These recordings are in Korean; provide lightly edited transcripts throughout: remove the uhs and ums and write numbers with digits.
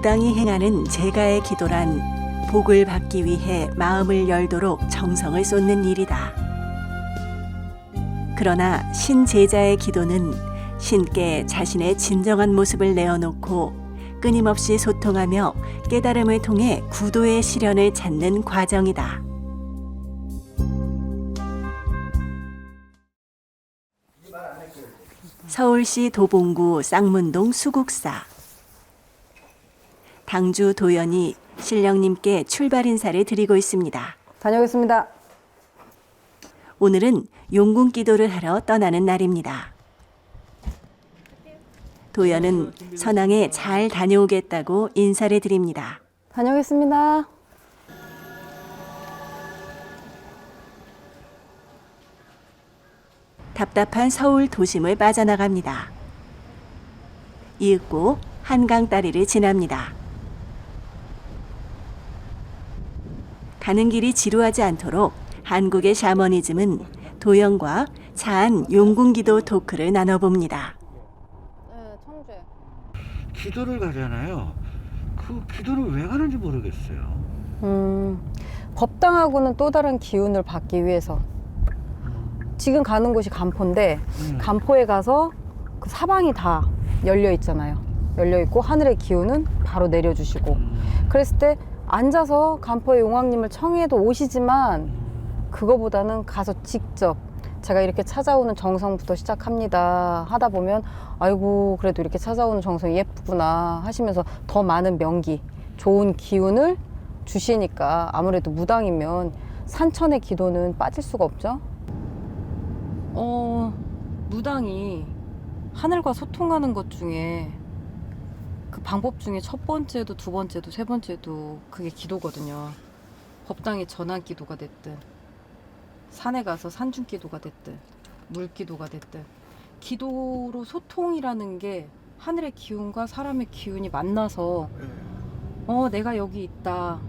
무당이 행하는 제가의 기도란 복을 받기 위해 마음을 열도록 정성을 쏟는 일이다. 그러나 신제자의 기도는 신께 자신의 진정한 모습을 내어놓고 끊임없이 소통하며 깨달음을 통해 구도의 실현을 찾는 과정이다. 서울시 도봉구 쌍문동 수국사. 당주 도연이 신령님께 출발 인사를 드리고 있습니다. 다녀오겠습니다. 오늘은 용궁 기도를 하러 떠나는 날입니다. 도연은 선왕에 잘 다녀오겠다고 인사를 드립니다. 다녀오겠습니다. 답답한 서울 도심을 빠져나갑니다. 이윽고 한강 다리를 지납니다. 가는 길이 지루하지 않도록 한국의 샤머니즘은 도연과 차한 용궁기도 토크를 나눠봅니다. 네, 청주에. 기도를 가잖아요. 그 기도를 왜 가는지 모르겠어요. 법당하고는 또 다른 기운을 받기 위해서. 지금 가는 곳이 간포인데 간포에 가서 그 사방이 다 열려 있잖아요. 열려 있고 하늘의 기운은 바로 내려주시고 그랬을 때 앉아서 간포의 용왕님을 청해도 오시지만 그거보다는 가서 직접 제가 이렇게 찾아오는 정성부터 시작합니다 하다 보면 아이고 그래도 이렇게 찾아오는 정성이 예쁘구나 하시면서 더 많은 명기 좋은 기운을 주시니까 아무래도 무당이면 산천의 기도는 빠질 수가 없죠. 무당이 하늘과 소통하는 것 중에 그 방법 중에 첫 번째도 두 번째도 세 번째도 그게 기도거든요. 법당의 전환 기도가 됐든 산에 가서 산중 기도가 됐든 물 기도가 됐든 기도로 소통이라는 게 하늘의 기운과 사람의 기운이 만나서 내가 여기 있다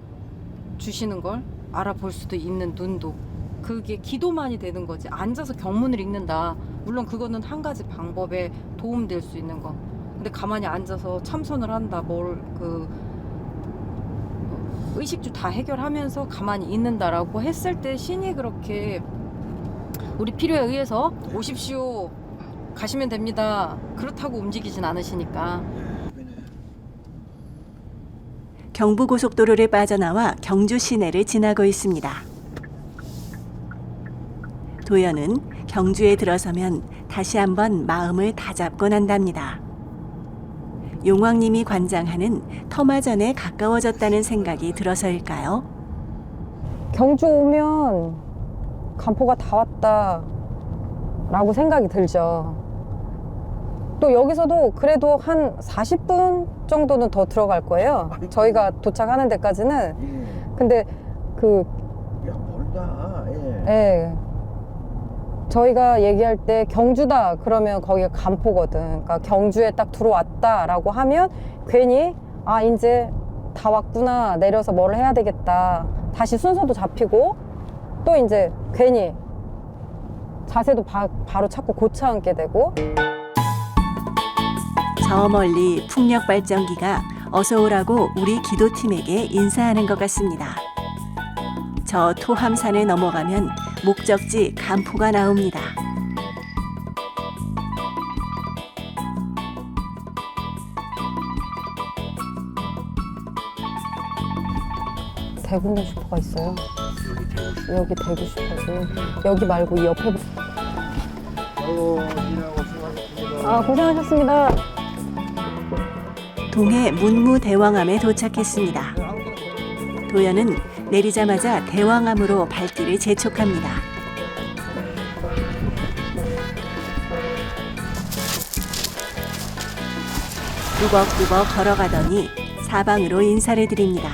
주시는 걸 알아볼 수도 있는 눈도 그게 기도만이 되는 거지. 앉아서 경문을 읽는다. 물론 그거는 한 가지 방법에 도움될 수 있는 거. 근데 가만히 앉아서 참선을 한다. 의식주 다 해결하면서 가만히 있는다라고 했을 때 신이 그렇게 우리 필요에 의해서 오십시오. 가시면 됩니다. 그렇다고 움직이진 않으시니까. 경부고속도로를 빠져나와 경주 시내를 지나고 있습니다. 도연은 경주에 들어서면 다시 한번 마음을 다잡곤 한답니다. 용왕님이 관장하는 터마전에 가까워졌다는 생각이 들어서일까요? 경주 오면 간포가 다 왔다 라고 생각이 들죠. 또 여기서도 그래도 한 40분 정도는 더 들어갈 거예요. 저희가 도착하는 데까지는. 근데 야, 멀다. 예. 저희가 얘기할 때 경주다 그러면 거기가 간포거든. 그러니까 경주에 딱 들어왔다라고 하면 괜히 이제 다 왔구나 내려서 뭘 해야 되겠다 다시 순서도 잡히고 또 이제 괜히 자세도 바로 찾고 고쳐 앉게 되고. 저 멀리 풍력 발전기가 어서 오라고 우리 기도팀에게 인사하는 것 같습니다. 저 토함산을 넘어가면 목적지 간포가 나옵니다. 대구는 슈퍼가 있어요. 여기 대구 슈퍼지. 여기 말고 이 옆에. 고생하셨습니다. 동해 문무대왕암에 도착했습니다. 도연은 내리자마자 대왕암으로 발길을 재촉합니다. 꾸벅꾸벅 걸어가더니 사방으로 인사를 드립니다.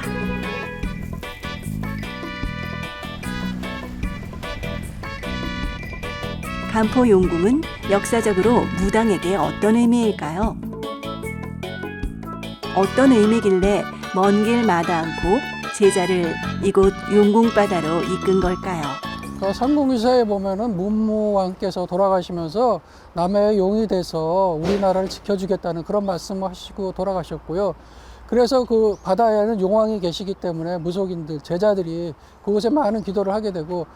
간포 용궁은 역사적으로 무당에게 어떤 의미일까요? 어떤 의미길래 먼 길 마다 않고 제자를 이곳 용궁바다로 이끈 걸까요? 그 삼국유사에 보면은 문무왕께서 돌아가시면서 남해의 용이 돼서 우리나라를 지켜주겠다는 그런 말씀을 하시고 돌아가셨고요. 그래서 그 바다에는 용왕이 계시기 때문에 무속인들, 제자들이 그곳에 많은 기도를 하게 되고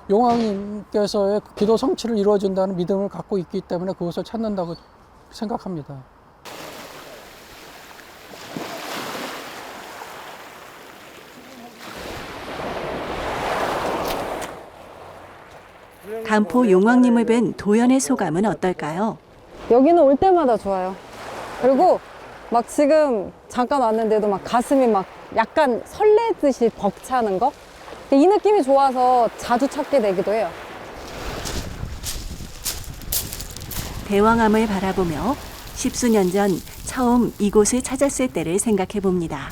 용왕님께서의 기도 성취를 이루어준다는 믿음을 갖고 있기 때문에 그곳을 찾는다고 생각합니다. 간포 용왕님을 뵌 도연의 소감은 어떨까요? 여기는 올 때마다 좋아요. 그리고 막 지금 잠깐 왔는데도 막 가슴이 막 약간 설레듯이 벅차는 거? 이 느낌이 좋아서 자주 찾게 되기도 해요. 대왕암을 바라보며 십수년 전 처음 이곳을 찾았을 때를 생각해 봅니다.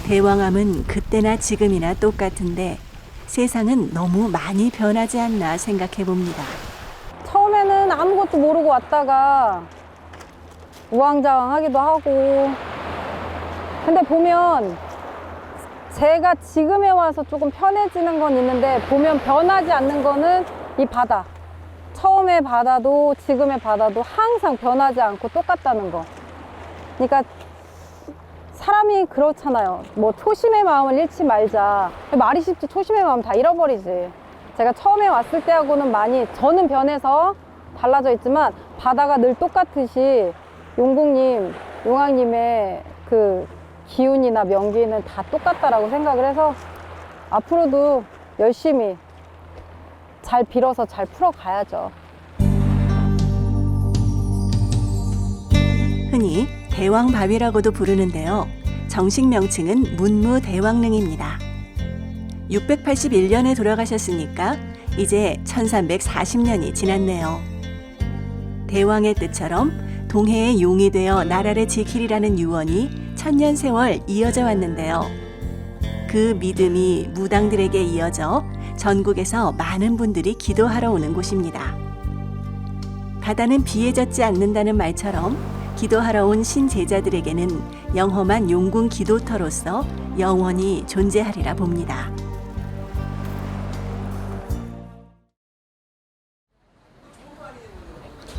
대왕암은 그때나 지금이나 똑같은데 세상은 너무 많이 변하지 않나 생각해 봅니다. 처음에는 아무것도 모르고 왔다가 우왕좌왕하기도 하고, 근데 보면 제가 지금에 와서 조금 편해지는 건 있는데 보면 변하지 않는 거는 이 바다. 처음의 바다도 지금의 바다도 항상 변하지 않고 똑같다는 거. 그러니까 사람이 그렇잖아요. 뭐 초심의 마음을 잃지 말자. 말이 쉽지 초심의 마음 다 잃어버리지. 제가 처음에 왔을 때하고는 많이 저는 변해서 달라져 있지만 바다가 늘 똑같듯이 용궁님, 용왕님의 그 기운이나 명기는 다 똑같다라고 생각을 해서 앞으로도 열심히 잘 빌어서 잘 풀어가야죠. 흔히 대왕바위라고도 부르는데요. 정식 명칭은 문무대왕릉입니다. 681년에 돌아가셨으니까 이제 1340년이 지났네요. 대왕의 뜻처럼 동해의 용이 되어 나라를 지키리라는 유언이 천년 세월 이어져 왔는데요. 그 믿음이 무당들에게 이어져 전국에서 많은 분들이 기도하러 오는 곳입니다. 바다는 비에 젖지 않는다는 말처럼 기도하러 온 신제자들에게는 영험한 용궁 기도터로서 영원히 존재하리라 봅니다.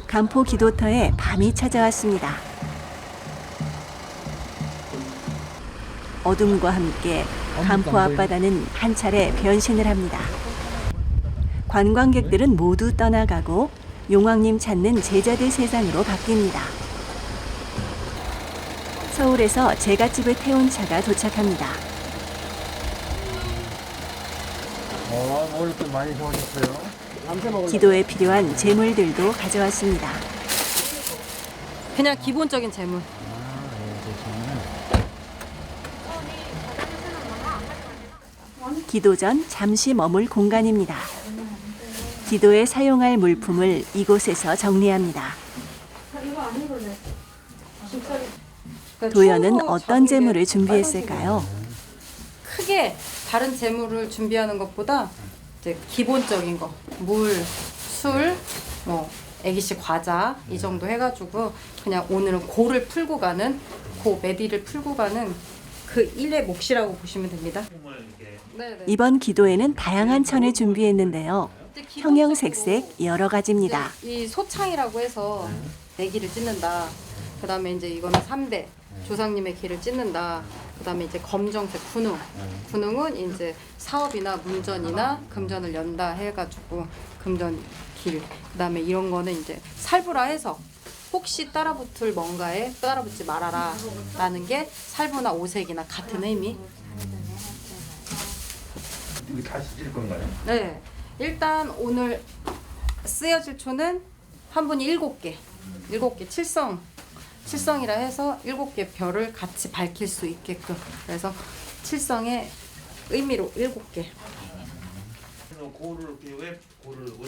간포 기도터에 밤이 찾아왔습니다. 어둠과 함께 간포 앞바다는 한 차례 변신을 합니다. 관광객들은 모두 떠나가고 용왕님 찾는 제자들 세상으로 바뀝니다. 서울에서 제갓집을 태운 차가 도착합니다. 오늘 또 많이 좋아졌어요. 기도에 필요한 제물들도 가져왔습니다. 그냥 기본적인 재물. 기도 전 잠시 머물 공간입니다. 기도에 사용할 물품을 이곳에서 정리합니다. 도연은 어떤 제물을 준비했을까요? 크게 다른 재물을 준비하는 것보다 이제 기본적인 거, 물, 술, 뭐 애기씨 과자 이 정도 해가지고 그냥 오늘은 고를 풀고 가는 고 메디를 풀고 가는 그 일의 몫이라고 보시면 됩니다. 네네. 이번 기도에는 다양한 천을 준비했는데요. 형형색색 여러 가지입니다. 이 소창이라고 해서 내기를 찢는다. 그 다음에 이제 이거는 3대 조상님의 길을 찢는다. 그 다음에 이제 검정색 군웅. 군웅은 이제 사업이나 문전이나 금전을 연다 해가지고 금전 길. 그 다음에 이런 거는 이제 살부라 해서 혹시 따라붙을 뭔가에 따라붙지 말아라 라는 게 살부나 오색이나 같은 의미. 이거 다시 찔 건가요? 네. 일단 오늘 쓰여질 초는 한 분이 7개. 7개 칠성이라 해서 7개 별을 같이 밝힐 수 있게끔. 그래서 칠성의 의미로 7개.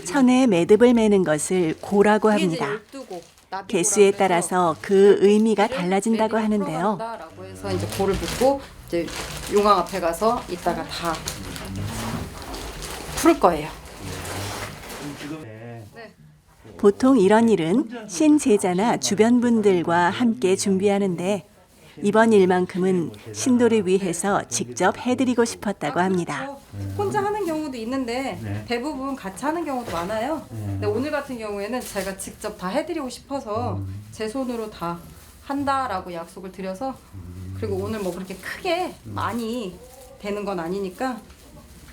천에 매듭을 매는 것을 고라고 합니다. 개수에 따라서 그 의미가 달라진다고 하는데요. 라고 해서 이제 고를 붙고 이제 용왕 앞에 가서 이따가 다 풀 거예요. 보통 이런 일은 신제자나 주변 분들과 함께 준비하는데 이번 일만큼은 신도를 위해서 직접 해드리고 싶었다고 합니다. 혼자 하는 경우도 있는데 대부분 같이 하는 경우도 많아요. 근데 오늘 같은 경우에는 제가 직접 다 해드리고 싶어서 제 손으로 다 한다라고 약속을 드려서 그리고 오늘 뭐 그렇게 크게 많이 되는 건 아니니까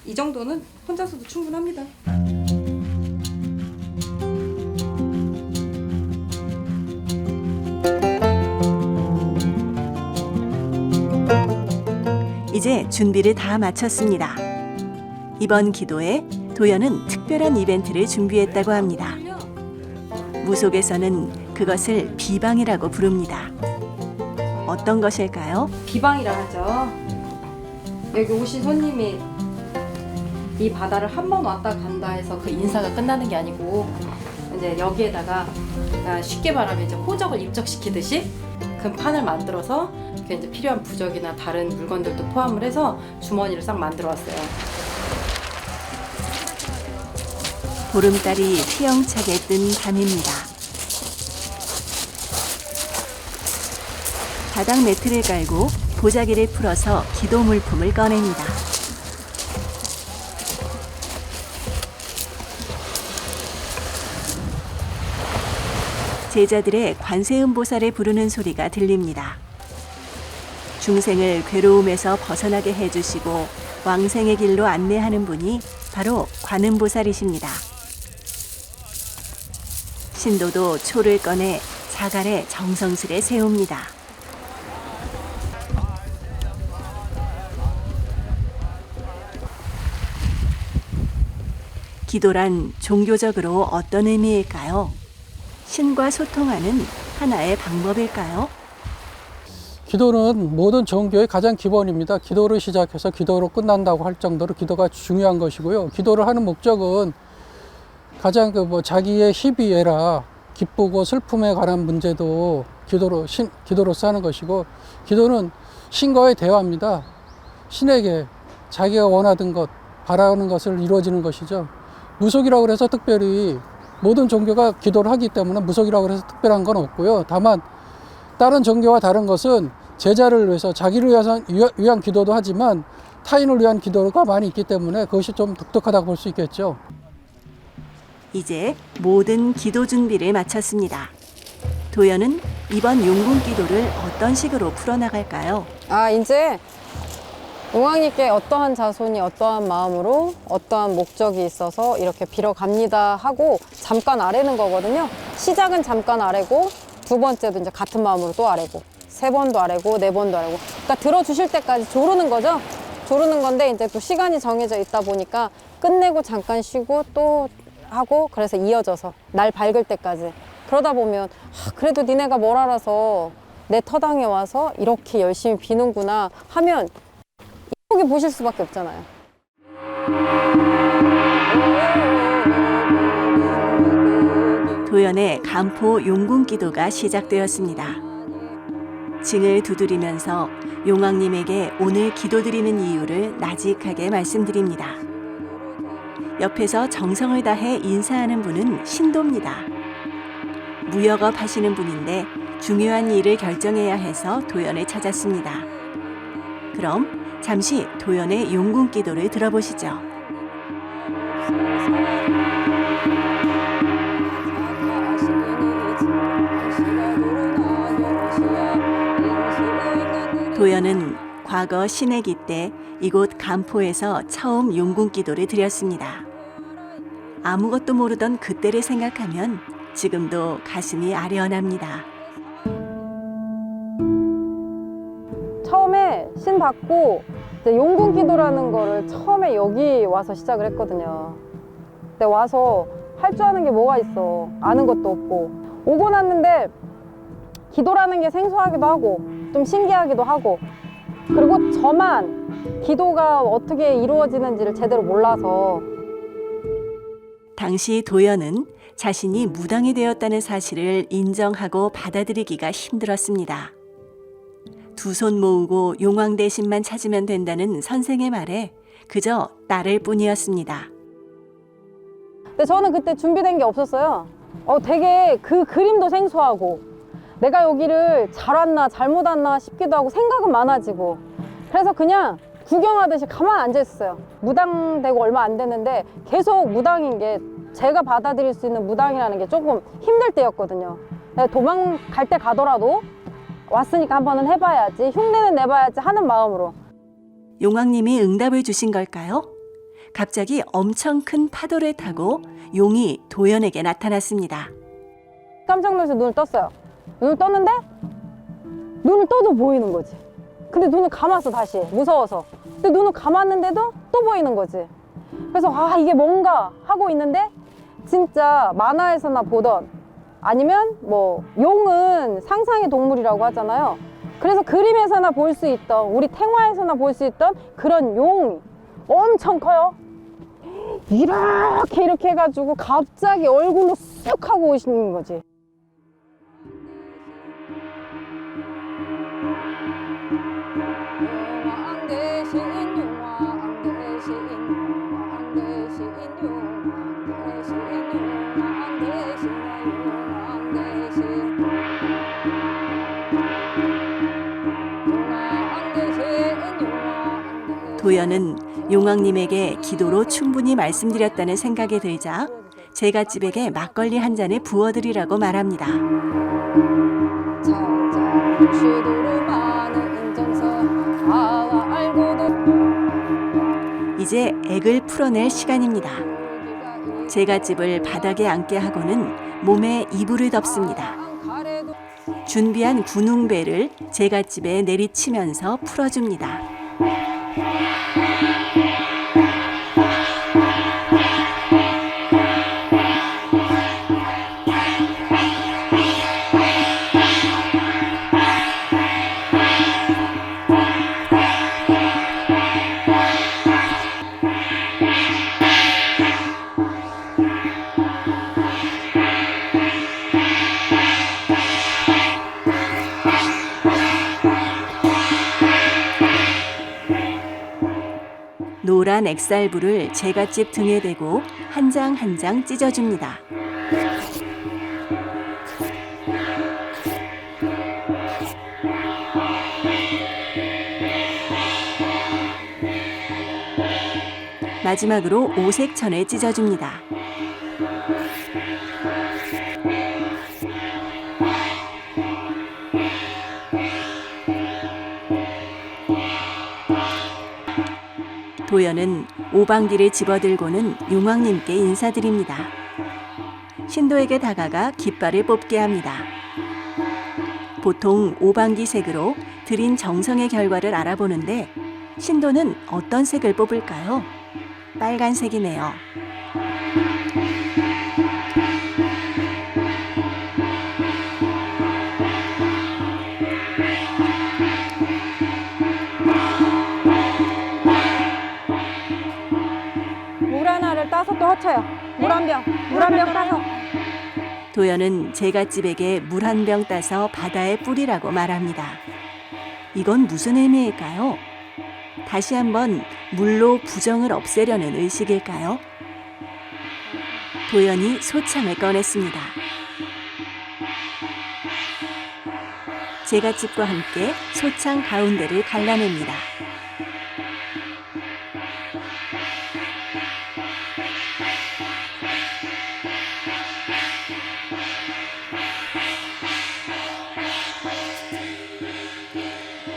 이 정도는 혼자서도 충분합니다. 이제 준비를 다 마쳤습니다. 이번 기도에 도연은 특별한 이벤트를 준비했다고 합니다. 무속에서는 그것을 비방이라고 부릅니다. 어떤 것일까요? 비방이라 하죠. 여기 오신 손님이 이 바다를 한 번 왔다 간다 해서 그 인사가 끝나는 게 아니고 이제 여기에다가 쉽게 말하면 이제 호적을 입적시키듯이 큰 판을 만들어서 그 이제 필요한 부적이나 다른 물건들도 포함을 해서 주머니를 싹 만들어 왔어요. 보름달이 휘영차게 뜬 밤입니다. 바닥 매트를 깔고 보자기를 풀어서 기도 물품을 꺼냅니다. 제자들의 관세음보살을 부르는 소리가 들립니다. 중생을 괴로움에서 벗어나게 해주시고 왕생의 길로 안내하는 분이 바로 관음보살이십니다. 신도도 초를 꺼내 자갈에 정성스레 세웁니다. 기도란 종교적으로 어떤 의미일까요? 신과 소통하는 하나의 방법일까요? 기도는 모든 종교의 가장 기본입니다. 기도를 시작해서 기도로 끝난다고 할 정도로 기도가 중요한 것이고요. 기도를 하는 목적은 가장 자기의 희비애락, 기쁘고 슬픔에 관한 문제도 기도로서 하는 것이고, 기도는 신과의 대화입니다. 신에게 자기가 원하던 것, 바라는 것을 이루어지는 것이죠. 무속이라고 해서 특별히 모든 종교가 기도를 하기 때문에 무속이라고 해서 특별한 건 없고요. 다만 다른 종교와 다른 것은 제자를 위해서 자기를 위한 기도도 하지만 타인을 위한 기도가 많이 있기 때문에 그것이 좀 독특하다고 볼 수 있겠죠. 이제 모든 기도 준비를 마쳤습니다. 도연은 이번 용궁 기도를 어떤 식으로 풀어나갈까요? 이제 용왕님께 어떠한 자손이 어떠한 마음으로 어떠한 목적이 있어서 이렇게 빌어갑니다 하고 잠깐 아뢰는 거거든요. 시작은 잠깐 아뢰고 두 번째도 이제 같은 마음으로 또 아뢰고 세 번도 아뢰고 네 번도 아뢰고, 그러니까 들어주실 때까지 조르는 거죠. 조르는 건데 이제 또 시간이 정해져 있다 보니까 끝내고 잠깐 쉬고 또 하고, 그래서 이어져서 날 밝을 때까지 그러다 보면 그래도 니네가 뭘 알아서 내 터당에 와서 이렇게 열심히 비는구나 하면 이쁘게 보실 수밖에 없잖아요. 도연의 간포 용궁 기도가 시작되었습니다. 징을 두드리면서 용왕님에게 오늘 기도드리는 이유를 나직하게 말씀드립니다. 옆에서 정성을 다해 인사하는 분은 신도입니다. 무역업 하시는 분인데 중요한 일을 결정해야 해서 도연을 찾았습니다. 그럼 잠시 도연의 용궁 기도를 들어보시죠. 도연은 과거 신해기 때 이곳 간포에서 처음 용궁 기도를 드렸습니다. 아무것도 모르던 그때를 생각하면 지금도 가슴이 아련합니다. 처음에 신 받고 이제 용궁 기도라는 거를 처음에 여기 와서 시작을 했거든요. 근데 와서 할 줄 아는 게 뭐가 있어. 아는 것도 없고. 오고 났는데 기도라는 게 생소하기도 하고 좀 신기하기도 하고, 그리고 저만 기도가 어떻게 이루어지는지를 제대로 몰라서. 당시 도연은 자신이 무당이 되었다는 사실을 인정하고 받아들이기가 힘들었습니다. 두 손 모으고 용왕 대신만 찾으면 된다는 선생의 말에 그저 따를 뿐이었습니다. 근데 저는 그때 준비된 게 없었어요. 되게 그 그림도 생소하고 내가 여기를 잘 왔나 잘못 왔나 싶기도 하고 생각은 많아지고, 그래서 그냥 구경하듯이 가만 앉아 있었어요. 무당 되고 얼마 안 됐는데 계속 무당인 게, 제가 받아들일 수 있는 무당이라는 게 조금 힘들 때였거든요. 도망갈 때 가더라도 왔으니까 한번은 해봐야지, 흉내는 내봐야지 하는 마음으로. 용왕님이 응답을 주신 걸까요? 갑자기 엄청 큰 파도를 타고 용이 도연에게 나타났습니다. 깜짝 놀라서 눈을 떴어요. 눈을 떴는데 눈을 떠도 보이는 거지. 근데 눈을 감았어, 다시 무서워서. 근데 눈을 감았는데도 또 보이는 거지. 그래서 아, 이게 뭔가 하고 있는데, 진짜 만화에서나 보던, 아니면 뭐 용은 상상의 동물이라고 하잖아요. 그래서 그림에서나 볼 수 있던, 우리 탱화에서나 볼 수 있던 그런 용이 엄청 커요. 이렇게 해가지고 갑자기 얼굴로 쑥 하고 오시는 거지. 용왕 대신 용왕 대신 용왕 대신 용왕 대신 용왕 대신 용왕 대신 용왕 대신 용왕 대신. 도연은 용왕님에게 기도로 충분히 말씀드렸다는 생각이 들자 제갓집에게 막걸리 한 잔을 부어드리라고 말합니다. 시도로 많은 정서 아와 알고도 이제 액을 풀어낼 시간입니다. 제갓집을 바닥에 앉게 하고는 몸에 이불을 덮습니다. 준비한 군웅배를 제갓집에 내리치면서 풀어줍니다. 노란 액살불을 제갓집 등에 대고 한 장 한 장 찢어줍니다. 마지막으로 오색천을 찢어줍니다. 도연은 오방기를 집어들고는 용왕님께 인사드립니다. 신도에게 다가가 깃발을 뽑게 합니다. 보통 오방기 색으로 드린 정성의 결과를 알아보는데 신도는 어떤 색을 뽑을까요? 빨간색이네요. 물 하나를 따서 또 허쳐요. 물 한 병 따서. 도연은 제갓집에게 물 한 병 따서 바다에 뿌리라고 말합니다. 이건 무슨 의미일까요? 다시 한번 물로 부정을 없애려는 의식일까요? 도연이 소창을 꺼냈습니다. 제갓집과 함께 소창 가운데를 갈라냅니다.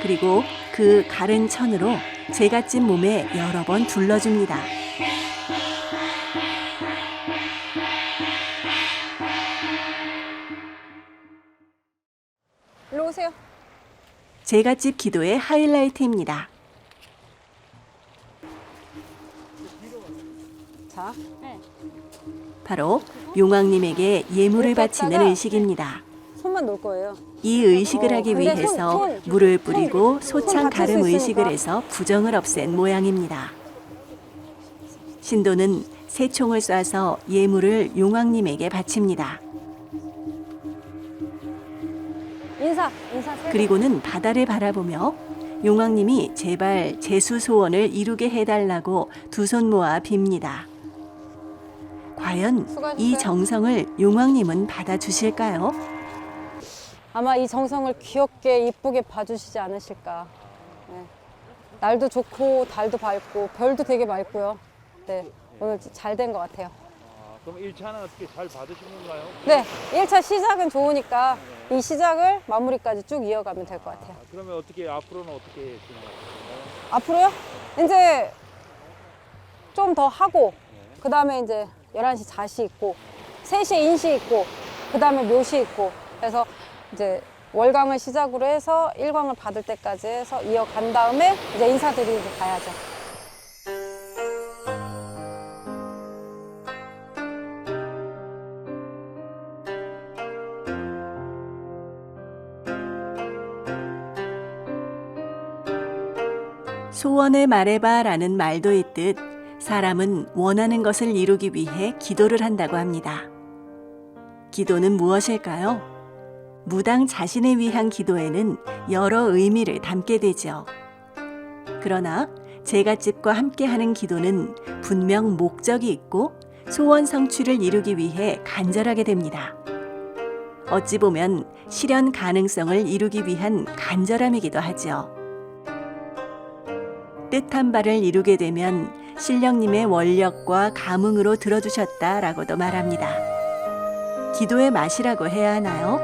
그리고 그 가른 천으로 제갓집 몸에 여러 번 둘러줍니다. 일로 오세요. 제갓집 기도의 하이라이트입니다. 자, 바로 용왕님에게 예물을 바치는 의식입니다. 손만 놓을 거예요. 이 의식을 하기 근데 위해서 손 물을 뿌리고 소창 받칠 수 가름 의식을 있으니까. 해서 부정을 없앤 모양입니다. 신도는 새 총을 쏴서 예물을 용왕님에게 바칩니다. 인사. 그리고는 바다를 바라보며 용왕님이 제발 제수 소원을 이루게 해달라고 두 손 모아 빕니다. 과연 수고하셨어요. 이 정성을 용왕님은 받아주실까요? 아마 이 정성을 귀엽게 이쁘게 봐주시지 않으실까. 네. 날도 좋고 달도 밝고 별도 되게 맑고요. 네, 오늘 잘 된 것 같아요. 그럼 1차는 어떻게 잘 받으신 건가요? 네, 1차 시작은 좋으니까 이 시작을 마무리까지 쭉 이어가면 될 것 같아요. 그러면 어떻게 앞으로는 어떻게 진행하실 건가요? 앞으로요? 이제 좀 더 하고 그 다음에 이제 11시 자시 있고 3시에 인시 있고 그 다음에 묘시 있고 그래서 이제 월광을 시작으로 해서 일광을 받을 때까지 해서 이어간 다음에 이제 인사드리고 가야죠. 소원을 말해봐 라는 말도 있듯 사람은 원하는 것을 이루기 위해 기도를 한다고 합니다. 기도는 무엇일까요? 무당 자신을 위한 기도에는 여러 의미를 담게 되죠. 그러나 제갓집과 함께하는 기도는 분명 목적이 있고 소원 성취를 이루기 위해 간절하게 됩니다. 어찌 보면 실현 가능성을 이루기 위한 간절함이기도 하죠. 뜻한 바를 이루게 되면 신령님의 원력과 감흥으로 들어주셨다라고도 말합니다. 기도의 맛이라고 해야 하나요?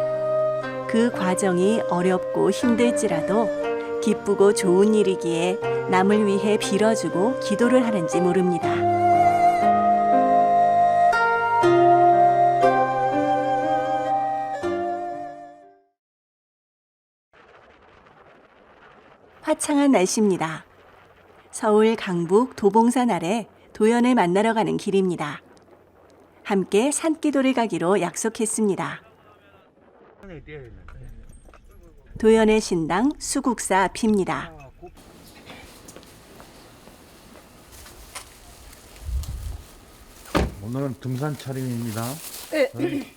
그 과정이 어렵고 힘들지라도 기쁘고 좋은 일이기에 남을 위해 빌어주고 기도를 하는지 모릅니다. 화창한 날씨입니다. 서울 강북 도봉산 아래 도연을 만나러 가는 길입니다. 함께 산기도를 가기로 약속했습니다. 도연의 신당 수국사 앞입니다. 오늘은 등산 차림입니다. 네.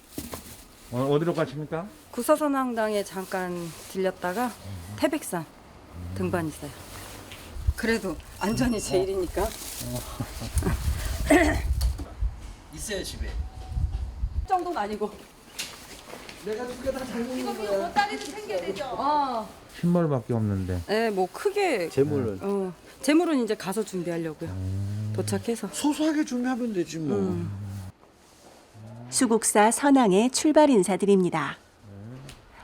어디로 가십니까? 국사선왕당에 잠깐 들렸다가 태백산 등반 있어요. 그래도 안전이 제일이니까. 있어요 집에. 정도는 아니고. 내가 두개 다 잘 먹는 거야. 흰머리밖에 없는데. 네, 뭐 크게 재물은 재물은 이제 가서 준비하려고요. 도착해서. 소소하게 준비하면 되지 뭐. 수국사 선왕의 출발 인사드립니다.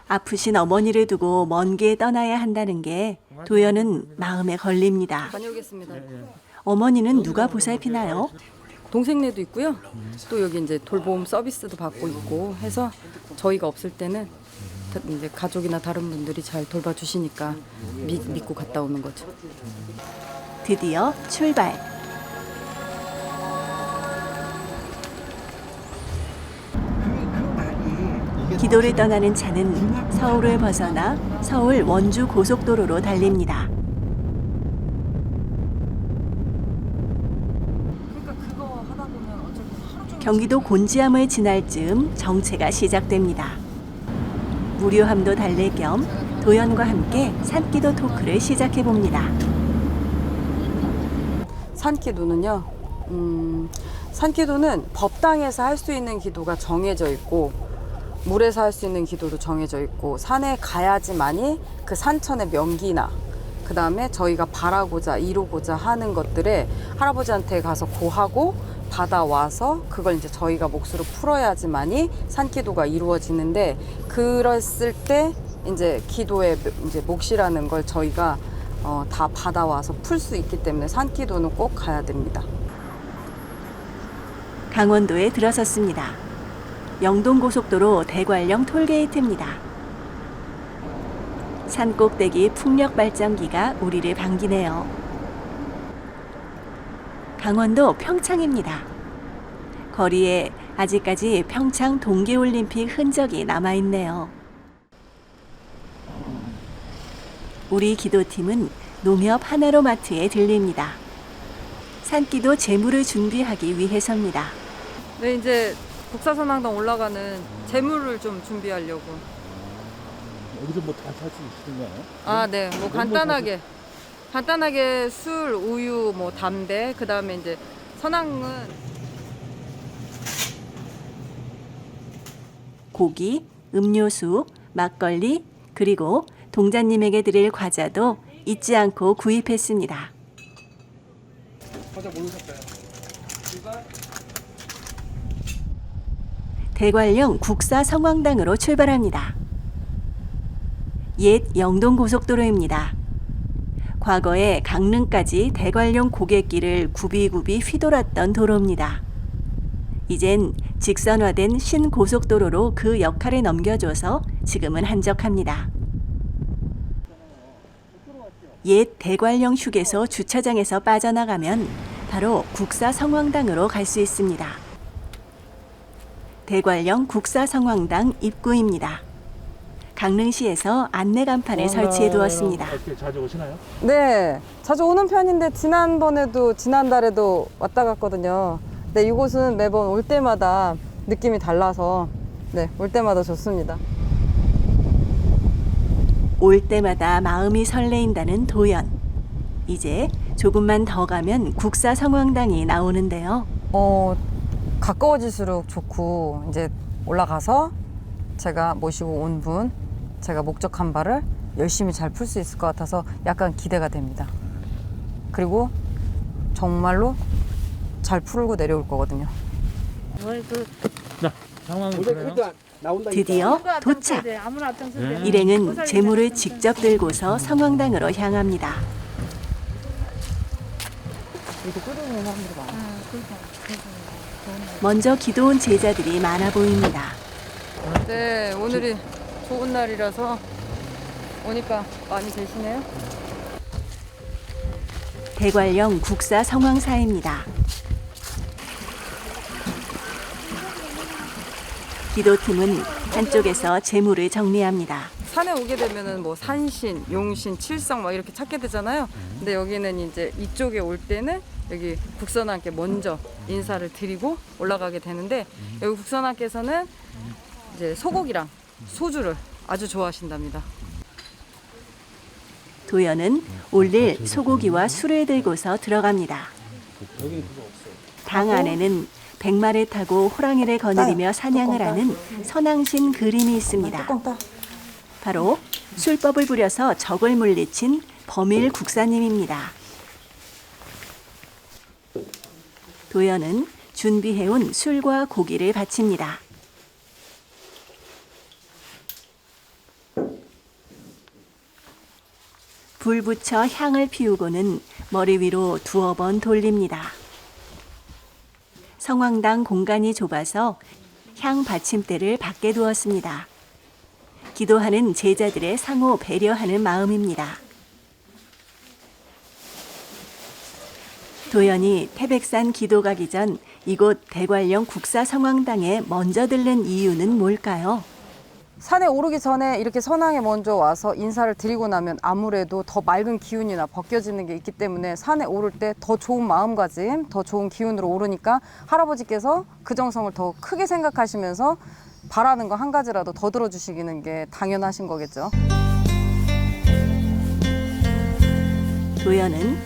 아프신 어머니를 두고 먼 길 떠나야 한다는 게 도연은 마음에 걸립니다. 다녀오겠습니다. 어머니는 누가 보살피나요? 동생네도 있고요. 또 여기 이제 돌봄 서비스도 받고 있고 해서 저희가 없을 때는 이제 가족이나 다른 분들이 잘 돌봐주시니까 믿고 갔다 오는 거죠. 드디어 출발. 기도를 떠나는 차는 서울을 벗어나 서울 원주 고속도로로 달립니다. 경기도 곤지암을 지날 즈음 정체가 시작됩니다. 무료함도 달랠 겸 도연과 함께 산기도 토크를 시작해 봅니다. 산기도는요. 산기도는 법당에서 할 수 있는 기도가 정해져 있고 물에서 할 수 있는 기도도 정해져 있고 산에 가야지만이 그 산천의 명기나 그 다음에 저희가 바라고자 이루고자 하는 것들에 할아버지한테 가서 고하고 받아와서 그걸 이제 저희가 몫으로 풀어야지만이 산기도가 이루어지는데 그랬을 때 이제 기도의 이제 몫이라는 걸 저희가 다 받아와서 풀 수 있기 때문에 산기도는 꼭 가야 됩니다. 강원도에 들어섰습니다. 영동고속도로 대관령 톨게이트입니다. 산꼭대기 풍력 발전기가 우리를 반기네요. 강원도 평창입니다. 거리에 아직까지 평창 동계올림픽 흔적이 남아있네요. 우리 기도팀은 농협 하나로마트에 들립니다. 산기도 제물을 준비하기 위해서입니다. 네, 이제 국사선왕당 올라가는 재물을 좀 준비하려고. 여기서 뭐 다 살 수 있는가요? 아, 네. 뭐 간단하게 술, 우유, 뭐 담배, 그다음에 이제 선왕은 고기, 음료수, 막걸리, 그리고 동자님에게 드릴 과자도 잊지 않고 구입했습니다. 과자 뭘로 샀어요? 대관령 국사성황당으로 출발합니다. 옛 영동고속도로입니다. 과거에 강릉까지 대관령 고갯길을 굽이굽이 휘돌았던 도로입니다. 이젠 직선화된 신고속도로로 그 역할을 넘겨줘서 지금은 한적합니다. 옛 대관령 휴게소 주차장에서 빠져나가면 바로 국사성황당으로 갈 수 있습니다. 대관령 국사성황당 입구입니다. 강릉시에서 안내 간판을 설치해 두었습니다. 어떻게 자주 오시나요? 네, 자주 오는 편인데 지난달에도 왔다 갔거든요. 네, 이곳은 매번 올 때마다 느낌이 달라서 네, 올 때마다 좋습니다. 올 때마다 마음이 설레인다는 도연. 이제 조금만 더 가면 국사성황당이 나오는데요. 가까워질수록 좋고 이제 올라가서 제가 모시고 온 분, 제가 목적한 바를 열심히 잘 풀 수 있을 것 같아서 약간 기대가 됩니다. 그리고 정말로 잘 풀고 내려올 거거든요. 자, 상황 보세요. 드디어 도착. 일행은 재물을 직접 들고서 성황당으로 향합니다. 먼저 기도 온 제자들이 많아 보입니다. 네, 오늘이 좋은 날이라서 오니까 많이 계시네요. 대관령 국사성황사입니다. 기도팀은 한쪽에서 재물을 정리합니다. 산에 오게 되면은 뭐 산신, 용신, 칠성 막 이렇게 찾게 되잖아요. 근데 여기는 이제 이쪽에 올 때는 여기 국선왕께 먼저 인사를 드리고 올라가게 되는데 여기 국선왕께서는 이제 소고기랑 소주를 아주 좋아하신답니다. 도연은 올릴 소고기와 술을 들고서 들어갑니다. 당 안에는 백마를 타고 호랑이를 거느리며 사냥을 하는 선왕신 그림이 있습니다. 바로 술법을 부려서 적을 물리친 범일 국사님입니다. 도연은 준비해온 술과 고기를 바칩니다. 불 붙여 향을 피우고는 머리 위로 두어 번 돌립니다. 성황당 공간이 좁아서 향 받침대를 밖에 두었습니다. 기도하는 제자들의 상호 배려하는 마음입니다. 도연이 태백산 기도 가기 전 이곳 대관령 국사성황당에 먼저 들른 이유는 뭘까요? 산에 오르기 전에 이렇게 선왕에 먼저 와서 인사를 드리고 나면 아무래도 더 맑은 기운이나 벗겨지는 게 있기 때문에 산에 오를 때 더 좋은 마음가짐, 더 좋은 기운으로 오르니까 할아버지께서 그 정성을 더 크게 생각하시면서 바라는 거 한 가지라도 더 들어주시기는 게 당연하신 거겠죠. 도연은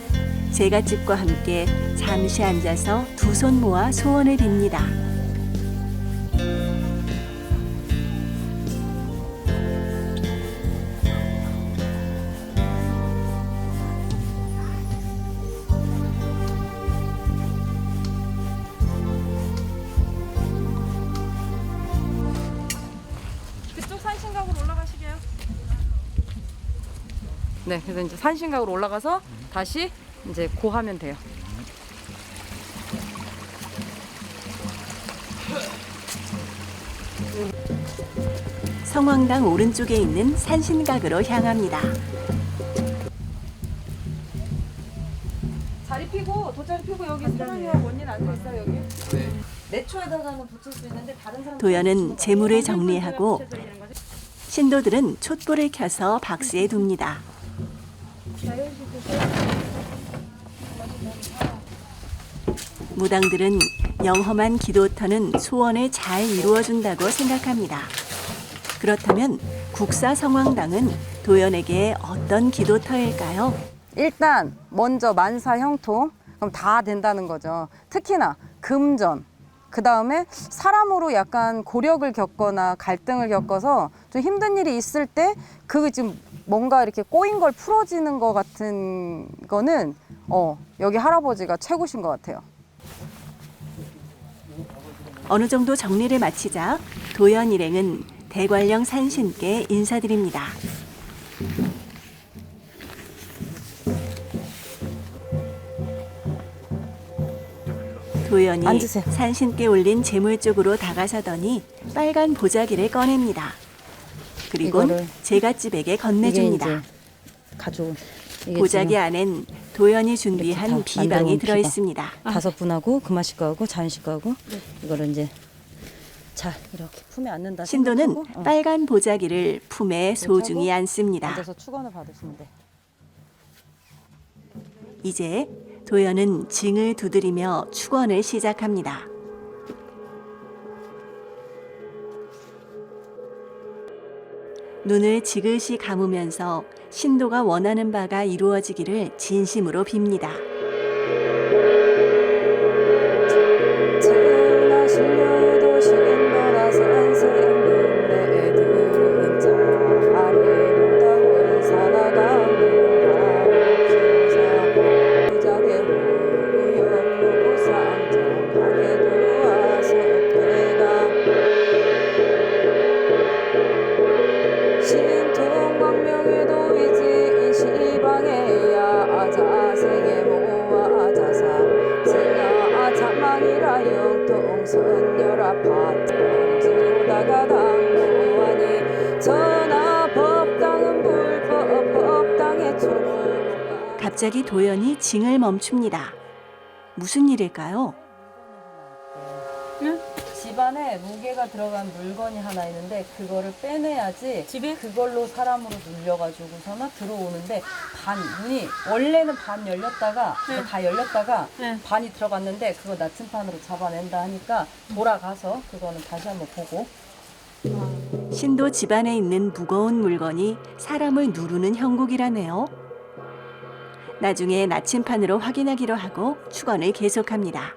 제갓집과 함께 잠시 앉아서 두 손 모아 소원을 빕니다. 그쪽 산신각으로 올라가시게요. 네, 그래서 이제 산신각으로 올라가서 다시 이제 고하면 돼요. 성황당 오른쪽에 있는 산신각으로 향합니다. 자리 피고 돗자리 피고 여기 사랑이와 원인 앉아 있어요 여기. 내 초에다가는 붙일 수 있는데 다른 사람. 도연은 재물을 정리하고 신도들은 촛불을 켜서 박스에 둡니다. 무당들은 영험한 기도터는 소원을 잘 이루어준다고 생각합니다. 그렇다면 국사성황당은 도연에게 어떤 기도터일까요? 일단 먼저 만사형통 그럼 다 된다는 거죠. 특히나 금전. 그 다음에 사람으로 약간 고력을 겪거나 갈등을 겪어서 좀 힘든 일이 있을 때 그 지금 뭔가 이렇게 꼬인 걸 풀어지는 것 같은 거는 여기 할아버지가 최고신 것 같아요. 어느 정도 정리를 마치자 도연 일행은 대관령 산신께 인사드립니다. 도연이 앉으세요. 산신께 올린 재물 쪽으로 다가서더니 빨간 보자기를 꺼냅니다. 그리고 이거를 제갓집에게 이게 건네줍니다. 이제 가져온 이게 보자기 지금 안엔 도연이 이렇게 준비한 다 비방이 만들어온 들어 있습니다. 5분하고 금화씨 거하고 자연씨 거하고 이거를 이제 자 이렇게 품에 안는다 신도는 생각하고, 빨간 보자기를 품에 소중히 안습니다. 앉아서 축원을 받으시면 돼. 이제 도연은 징을 두드리며 축원을 시작합니다. 눈을 지그시 감으면서 신도가 원하는 바가 이루어지기를 진심으로 빕니다. 채우나 실려도 식인도나 선생님 내 애들은 자 아래로다 원사나가 미워하옵소서 부작의 후연무고 상정하게 들어와서 업되가 신통광명에도 위지인 시방에야 아자생에 모아 아자사 징아 자망이라 영통선녀라 파트지로다가 당고하니 전하 법당은 불법 법당의 초가 갑자기 도연이 징을 멈춥니다. 무슨 일일까요? 집안에 무게가 들어간 물건이 하나 있는데 그거를 빼내야지 집에 그걸로 사람으로 눌려가지고서는 들어오는데 문이 원래는 반 열렸다가 다 열렸다가 반이 들어갔는데 그거 나침판으로 잡아낸다 하니까 돌아가서 그거는 다시 한번 보고 신도 집안에 있는 무거운 물건이 사람을 누르는 형국이라네요. 나중에 나침판으로 확인하기로 하고 축원을 계속합니다.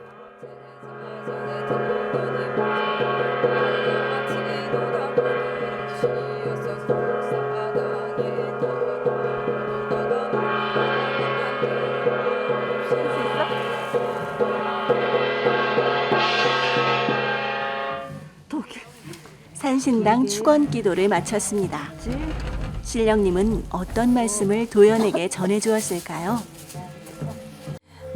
산신당 축원 기도를 마쳤습니다. 신령님은 어떤 말씀을 도연에게 전해주었을까요?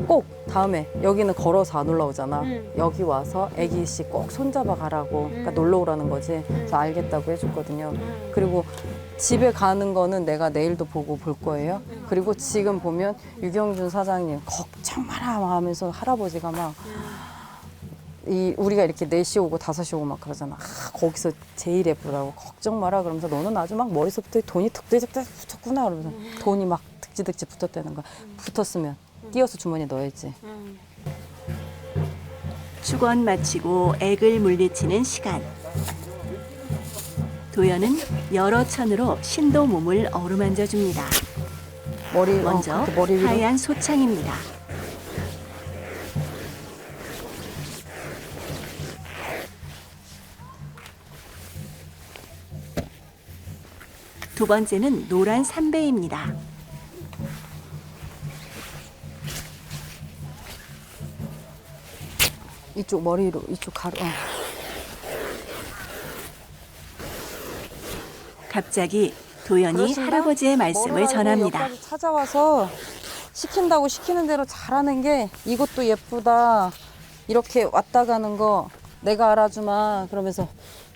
꼭 다음에 여기는 걸어서 안 올라오잖아. 여기 와서 애기씨 꼭 손잡아 가라고 그러니까 놀러 오라는 거지. 그래서 알겠다고 해줬거든요. 그리고 집에 가는 거는 내가 내일도 보고 볼 거예요. 그리고 지금 보면 유경준 사장님 걱정 마라 하면서 할아버지가 막 우리가 이렇게 4시 오고 5시 오고 막 그러잖아. 거기서 제일 예쁘다고 걱정 마라 그러면서 너는 아주 막 머리서부터 돈이 득득득 붙었구나 그러면서 돈이 막 득지득지 붙었다는 거야. 붙었으면 띄어서 주머니에 넣어야지. 축원 마치고 액을 물리치는 시간. 도연은 여러 천으로 신도 몸을 어루만져 줍니다. 먼저 그렇게 머리 위로. 하얀 소창입니다. 두 번째는 노란 삼배입니다. 이쪽 머리로 이쪽 가로. 갑자기 도연이 그러신다? 할아버지의 말씀을 뭐를 알고 전합니다. 여기까지 찾아와서 시킨다고 시키는 대로 잘하는 게 이것도 예쁘다. 이렇게 왔다 가는 거 내가 알아주마. 그러면서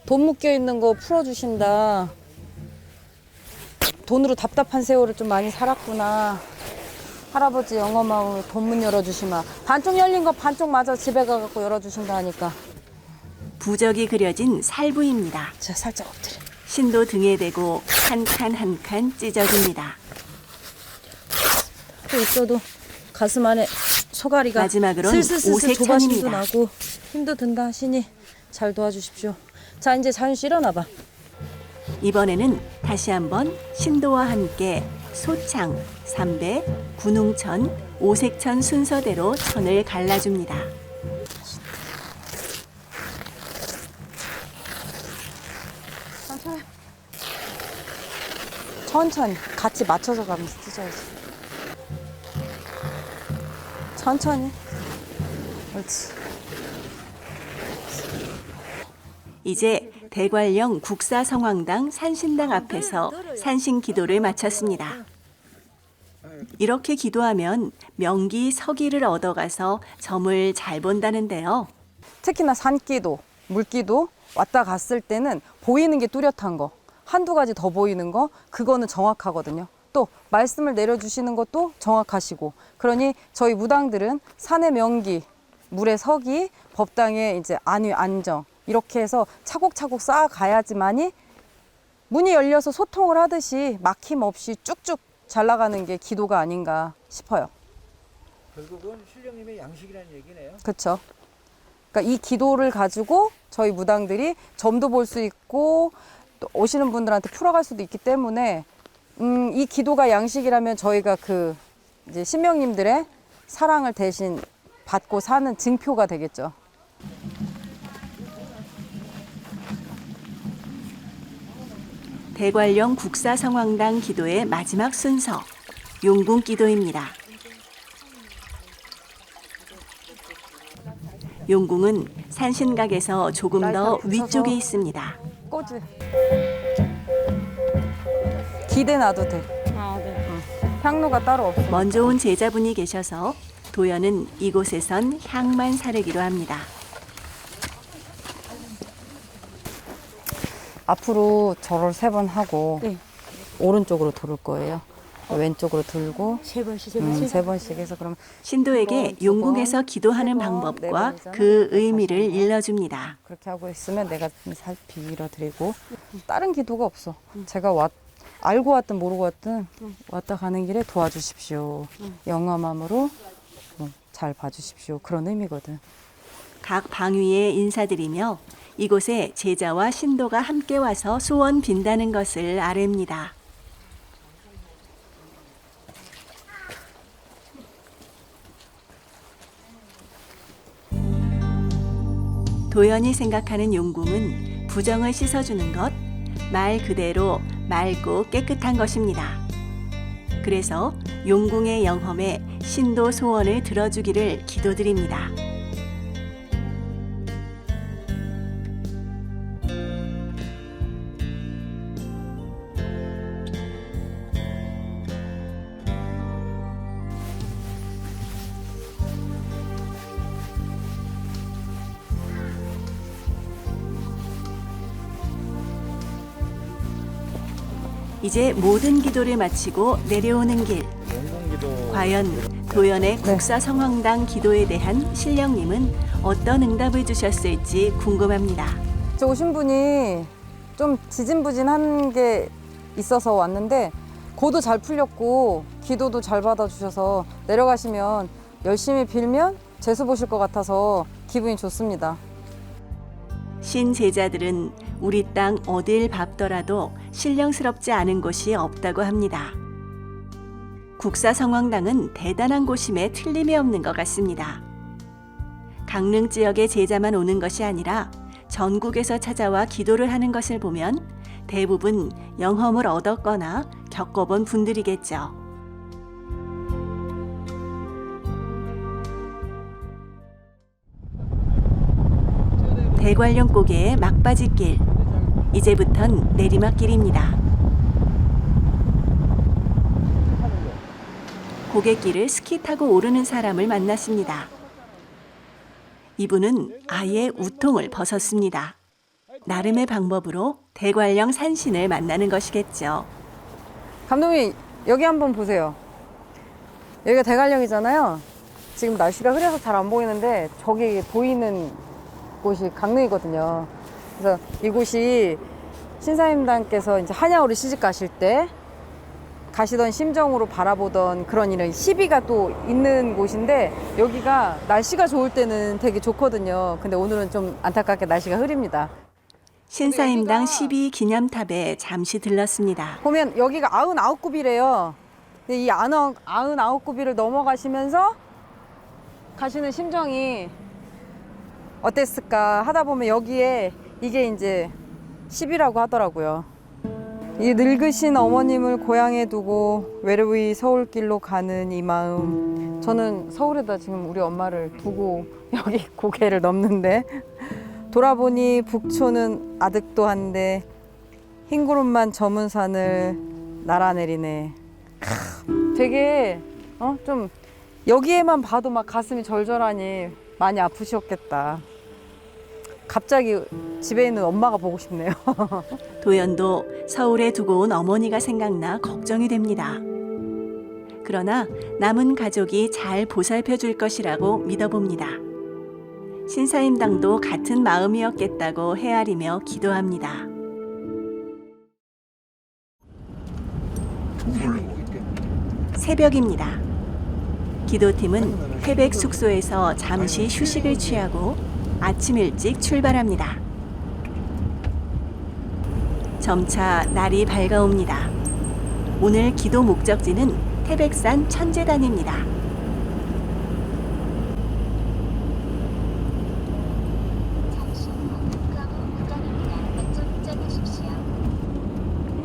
돈 묶여 있는 거 풀어주신다. 돈으로 답답한 세월을 좀 많이 살았구나. 할아버지 영험하고 돈 문 열어주시마. 반쪽 열린 거 반쪽 마저 집에 가갖고 열어주신다 하니까. 부적이 그려진 살부입니다. 자, 살짝 엎드려. 신도 등에 대고 한 칸 한 칸 찢어줍니다. 또 있어도 가슴 안에 소가리가 마지막으로는 슬슬슬슬 조바심도 오색천입니다. 나고 힘도 든다 하시니 잘 도와주십시오. 자, 이제 자연 씨 일어나봐. 이번에는 다시 한번 신도와 함께 소창, 삼배, 군웅천, 오색천 순서대로 천을 갈라줍니다. 천천히 같이 맞춰서 가면서 찢어야지. 천천히. 그렇지. 이제 대관령 국사성황당 산신당 앞에서 산신 기도를 마쳤습니다. 이렇게 기도하면 명기 서기를 얻어가서 점을 잘 본다는데요. 특히나 산기도, 물기도 왔다 갔을 때는 보이는 게 뚜렷한 거, 한두 가지 더 보이는 거, 그거는 정확하거든요. 또 말씀을 내려주시는 것도 정확하시고, 그러니 저희 무당들은 산의 명기, 물의 서기, 법당의 이제 안위, 안정, 이렇게 해서 차곡차곡 쌓아가야지만이 문이 열려서 소통을 하듯이 막힘 없이 쭉쭉 잘 나가는 게 기도가 아닌가 싶어요. 결국은 신령님의 양식이라는 얘기네요. 그렇죠. 그러니까 이 기도를 가지고 저희 무당들이 점도 볼 수 있고 또 오시는 분들한테 풀어갈 수도 있기 때문에 이 기도가 양식이라면 저희가 그 이제 신명님들의 사랑을 대신 받고 사는 증표가 되겠죠. 대관령 국사성황당 기도의 마지막 순서, 용궁 기도입니다. 용궁은 산신각에서 조금 더 위쪽에 있습니다. 꼬지. 기대 놔도 돼. 향로가 따로 없어. 먼저 온 제자분이 계셔서 도연은 이곳에선 향만 사르기로 합니다. 앞으로 절을 3번 하고 네. 오른쪽으로 돌을 거예요. 왼쪽으로 돌고 3번씩 3번씩 해서 그러면 신도에게 용궁에서 기도하는 방법과 그 의미를 일러줍니다. 그렇게 하고 있으면 내가 살피 빌어드리고 다른 기도가 없어. 제가 알고 왔든 모르고 왔든 왔다 가는 길에 도와주십시오. 영험함으로 잘 봐주십시오. 그런 의미거든. 각 방위에 인사드리며 이곳에 제자와 신도가 함께 와서 소원 빈다는 것을 아뢰입니다. 도연이 생각하는 용궁은 부정을 씻어주는 것, 말 그대로 맑고 깨끗한 것입니다. 그래서 용궁의 영험에 신도 소원을 들어주기를 기도드립니다. 이제 모든 기도를 마치고 내려오는 길. 과연 도연의 국사성황당 기도에 대한 신령님은 어떤 응답을 주셨을지 궁금합니다. 저 오신 분이 좀 지진부진한 게 있어서 왔는데 고도 잘 풀렸고 기도도 잘 받아주셔서 내려가시면 열심히 빌면 재수 보실 것 같아서 기분이 좋습니다. 신제자들은 우리 땅 어딜 밟더라도 신령스럽지 않은 곳이 없다고 합니다. 국사성황당은 대단한 곳임에 틀림이 없는 것 같습니다. 강릉 지역의 제자만 오는 것이 아니라 전국에서 찾아와 기도를 하는 것을 보면 대부분 영험을 얻었거나 겪어본 분들이겠죠. 대관령 고개의 막바지길, 이제부턴 내리막길입니다. 고갯길을 스키 타고 오르는 사람을 만났습니다. 이분은 아예 우통을 벗었습니다. 나름의 방법으로 대관령 산신을 만나는 것이겠죠. 감독님 여기 한번 보세요. 여기가 대관령이잖아요. 지금 날씨가 흐려서 잘 안 보이는데 저기 보이는 곳이 강릉이거든요. 그래서 이곳이 신사임당께서 이제 한야오를 시집 가실 때 가시던 심정으로 바라보던 그런 이런 시비가 또 있는 곳인데 여기가 날씨가 좋을 때는 되게 좋거든요. 근데 오늘은 좀 안타깝게 날씨가 흐립니다. 신사임당 12 기념탑에 잠시 들렀습니다. 보면 여기가 99굽이래요. 근데 이 99굽이를 넘어가시면서 가시는 심정이 어땠을까 하다 보면 여기에 이게 이제 10이라고 하더라고요. 이 늙으신 어머님을 고향에 두고 외로이 서울길로 가는 이 마음. 저는 서울에다 지금 우리 엄마를 두고 여기 고개를 넘는데 돌아보니 북촌은 아득도 한데 흰 구름만 저문 산을 날아내리네. 되게 좀 여기에만 봐도 막 가슴이 절절하니 많이 아프셨겠다. 갑자기 집에 있는 엄마가 보고 싶네요. 도연도 서울에 두고 온 어머니가 생각나 걱정이 됩니다. 그러나 남은 가족이 잘 보살펴 줄 것이라고 믿어봅니다. 신사임당도 같은 마음이었겠다고 헤아리며 기도합니다. 새벽입니다. 기도팀은 태백 숙소에서 잠시 휴식을 취하고 아침 일찍 출발합니다. 점차 날이 밝아옵니다. 오늘 기도 목적지는 태백산 천재단입니다.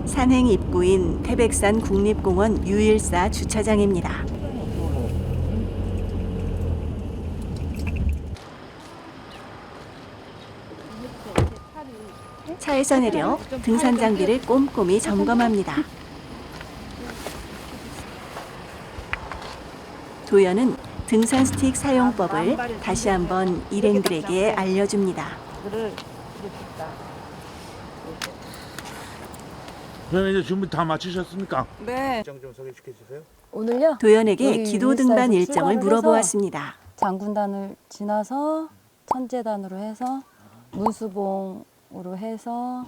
산행 입구인 태백산 국립공원 유일사 주차장입니다. 차에서 내려 등산 장비를 꼼꼼히 점검합니다. 도연은 등산 스틱 사용법을 다시 한번 일행들에게 알려줍니다. 그럼 이제 준비 다 마치셨습니까? 네. 일정 좀 소개시켜 주세요. 오늘요? 도연에게 여기 기도 등반 유일사에서 일정을 출발을 물어보았습니다. 장군단을 지나서 천재단으로 해서 문수봉으로 해서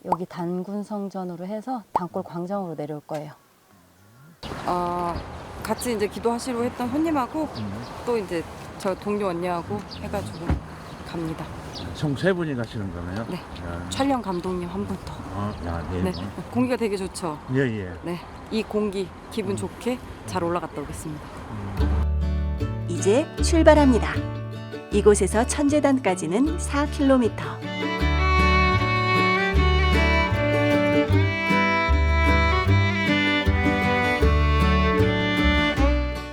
여기 단군성전으로 해서 단골 광장으로 내려올 거예요. 같이 이제 기도하시러 했던 손님하고 또 이제 저 동료 언니하고 해가지고 갑니다. 총 3분이 가시는 거네요? 네. 야. 촬영 감독님 한 분 더. 네. 네. 공기가 되게 좋죠. 예. 네. 이 공기 기분 좋게 잘 올라갔다 오겠습니다. 이제 출발합니다. 이곳에서 천재단까지는 4km.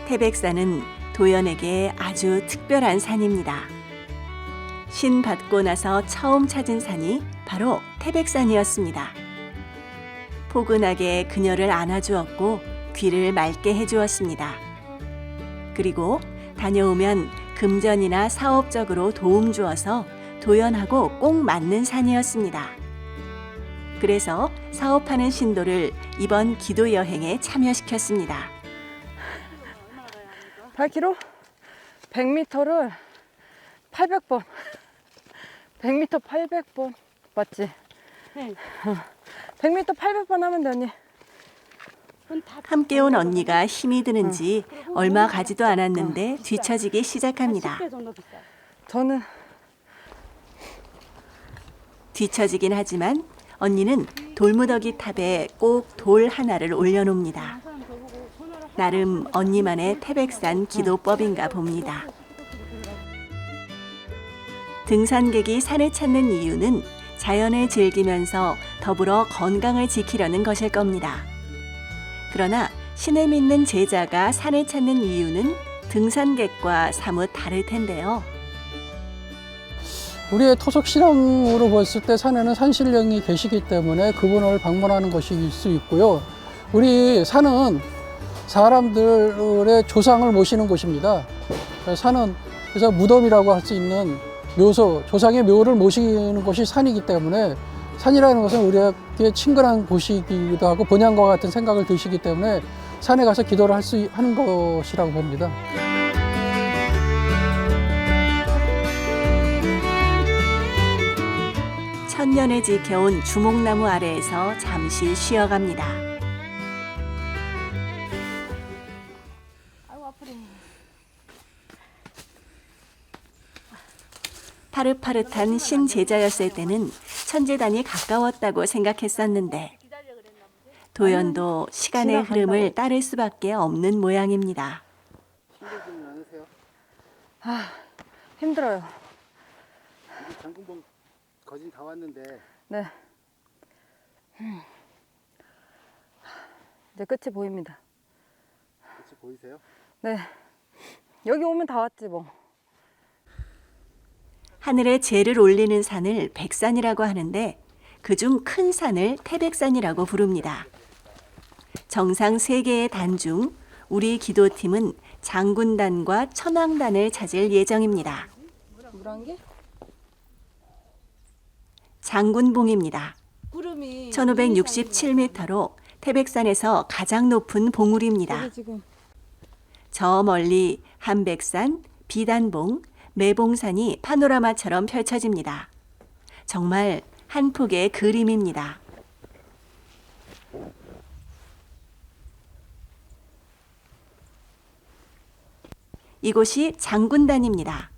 태백산은 도연에게 아주 특별한 산입니다. 신 받고 나서 처음 찾은 산이 바로 태백산이었습니다. 포근하게 그녀를 안아주었고 귀를 맑게 해주었습니다. 그리고 다녀오면 금전이나 사업적으로 도움 주어서 도연하고 꼭 맞는 산이었습니다. 그래서 사업하는 신도를 이번 기도 여행에 참여시켰습니다. 8km? 100m를 800번. 100m 800번. 맞지? 네. 100m 800번 하면 돼, 언니. 함께 온 언니가 힘이 드는지 얼마 가지도 않았는데 뒤처지기 시작합니다. 저는 뒤처지긴 하지만 언니는 돌무더기 탑에 꼭 돌 하나를 올려놓습니다. 나름 언니만의 태백산 기도법인가 봅니다. 등산객이 산을 찾는 이유는 자연을 즐기면서 더불어 건강을 지키려는 것일 겁니다. 그러나 신을 믿는 제자가 산을 찾는 이유는 등산객과 사뭇 다를 텐데요. 우리의 토속 신앙으로 봤을 때 산에는 산신령이 계시기 때문에 그분을 방문하는 것일 수 있고요. 우리 산은 사람들의 조상을 모시는 곳입니다. 산은 그래서 무덤이라고 할 수 있는 묘소, 조상의 묘를 모시는 곳이 산이기 때문에 산이라는 것은 우리에게 친근한 곳이기도 하고 본향과 같은 생각을 드시기 때문에 산에 가서 기도를 하는 것이라고 봅니다. 천년을 지켜온 주목나무 아래에서 잠시 쉬어갑니다. 파릇파릇한 신제자였을 때는 천재단이 가까웠다고 생각했었는데 도연도 시간의 흐름을 따를 수밖에 없는 모양입니다. 힘들어요. 장군봉 거진 다 왔는데 네. 이제 끝이 보입니다. 혹시 보이세요? 네. 여기 오면 다 왔지 뭐. 하늘에 재를 올리는 산을 백산이라고 하는데 그중 큰 산을 태백산이라고 부릅니다. 정상 3개의 단 중 우리 기도팀은 장군단과 천왕단을 찾을 예정입니다. 물한 개? 장군봉입니다. 1567m로 태백산에서 가장 높은 봉우리입니다. 여기 지금 저 멀리 한백산, 비단봉, 매봉산이 파노라마처럼 펼쳐집니다. 정말 한 폭의 그림입니다. 이곳이 장군단입니다.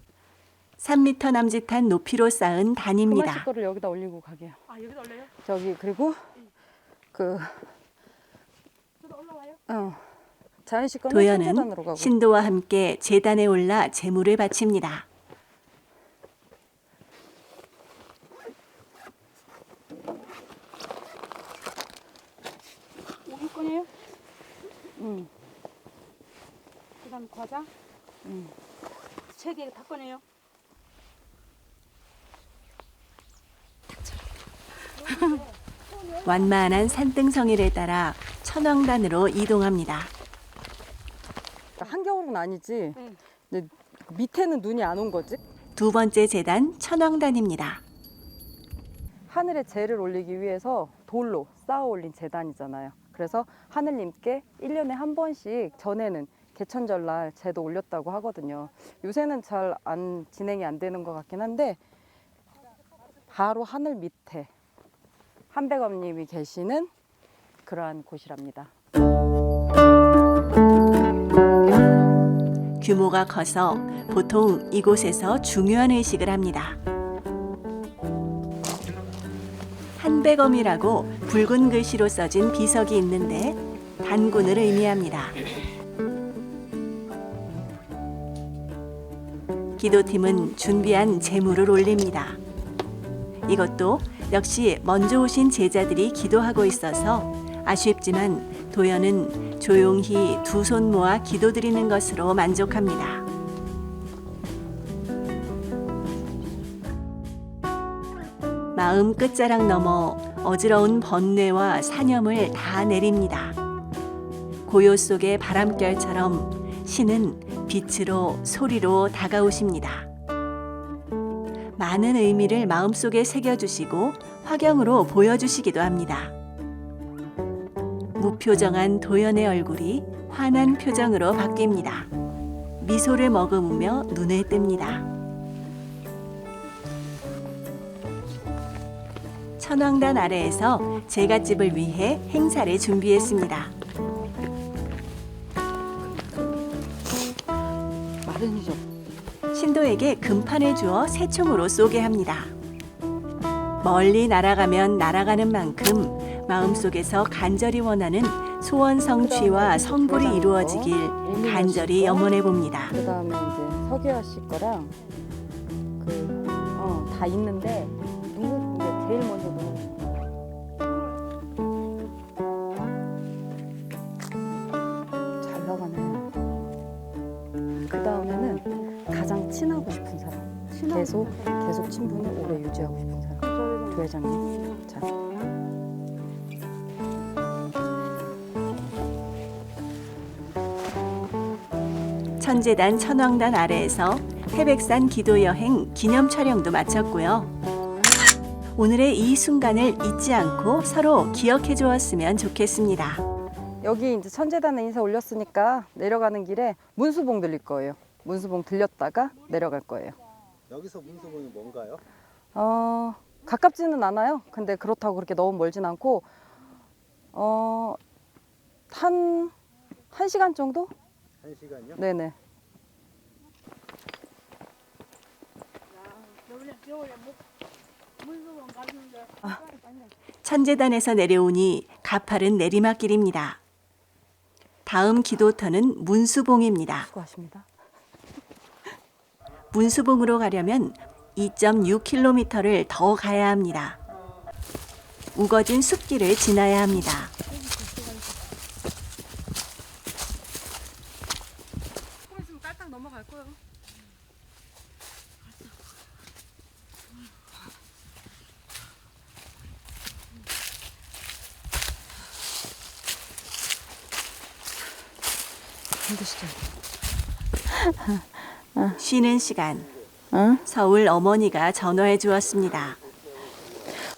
3m 남짓한 높이로 쌓은 단입니다. 그만실 거를 여기다 올리고 가게요. 아, 여기다 올려요? 저기 그리고 저도 올라와요? 자연식 거는 천재단으로 도연은 가고. 신도와 함께 제단에 올라 제물을 바칩니다. 한 건이에요? 그다음 과자? 3개 다 꺼내요. 완만한 산등성이를 따라 천왕단으로 이동합니다. 한겨울은 아니지. 근데 밑에는 눈이 안 온 거지. 2번째 제단 천왕단입니다. 하늘에 재를 올리기 위해서 돌로 쌓아 올린 재단이잖아요. 그래서 하늘님께 1년에 한 번씩 전에는 개천절날 재도 올렸다고 하거든요. 요새는 잘 진행이 안 되는 것 같긴 한데 바로 하늘 밑에 한백엄님이 계시는 그러한 곳이랍니다. 규모가 커서 보통 이곳에서 중요한 의식을 합니다. 한백엄이라고 붉은 글씨로 써진 비석이 있는데 단군을 의미합니다. 기도팀은 준비한 제물을 올립니다. 이것도 역시 먼저 오신 제자들이 기도하고 있어서 아쉽지만 도연은 조용히 2손 모아 기도드리는 것으로 만족합니다. 마음 끝자락 넘어 어지러운 번뇌와 사념을 다 내립니다. 고요 속의 바람결처럼 신은 빛으로 소리로 다가오십니다. 많은 의미를 마음속에 새겨주시고 화경으로 보여주시기도 합니다. 무표정한 도연의 얼굴이 환한 표정으로 바뀝니다. 미소를 머금으며 눈을 뜹니다. 천왕단 아래에서 제갓집을 위해 행사를 준비했습니다. 마른이죠. 신도에게 금판을 주어 새총으로 쏘게 합니다. 멀리 날아가면 날아가는 만큼 마음속에서 간절히 원하는 소원 성취와 성불이 이루어지길 간절히 염원해 봅니다. 그 다음에 이제 서기화 씨 거랑 다 있는데 누구 이제 제일 먼저 누구 잘 나가네. 그 다음에는 가장 친하고 싶은 사람. 계속 친분을 오래 유지하고 싶은 사람. 부회장님. 자. 천재단 천왕단 아래에서 태백산 기도여행 기념 촬영도 마쳤고요. 오늘의 이 순간을 잊지 않고 서로 기억해 주었으면 좋겠습니다. 여기 이제 천재단에 인사 올렸으니까 내려가는 길에 문수봉 들릴 거예요. 문수봉 들렸다가 내려갈 거예요. 여기서 문수봉이 뭔가요? 가깝지는 않아요. 근데 그렇다고 그렇게 너무 멀진 않고 한 시간 정도? 1시간요? 네네. 천재단에서 내려오니 가파른 내리막길입니다. 다음 기도터는 문수봉입니다. 수고하십니다. 문수봉으로 가려면 2.6km를 더 가야 합니다. 우거진 숲길을 지나야 합니다. 힘드시죠? 쉬는 시간 응? 서울 어머니가 전화해 주었습니다.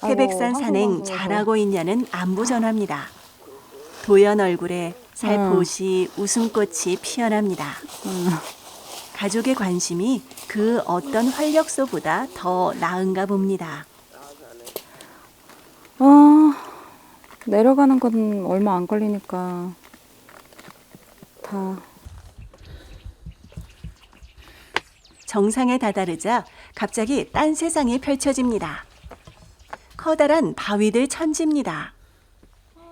태백산 산행 잘하고 있냐는 안부 전화입니다. 도연 얼굴에 살포시 웃음꽃이 피어납니다. 가족의 관심이 그 어떤 활력소보다 더 나은가 봅니다. 내려가는 건 얼마 안 걸리니까 다 정상에 다다르자 갑자기 딴 세상이 펼쳐집니다. 커다란 바위들 천지입니다.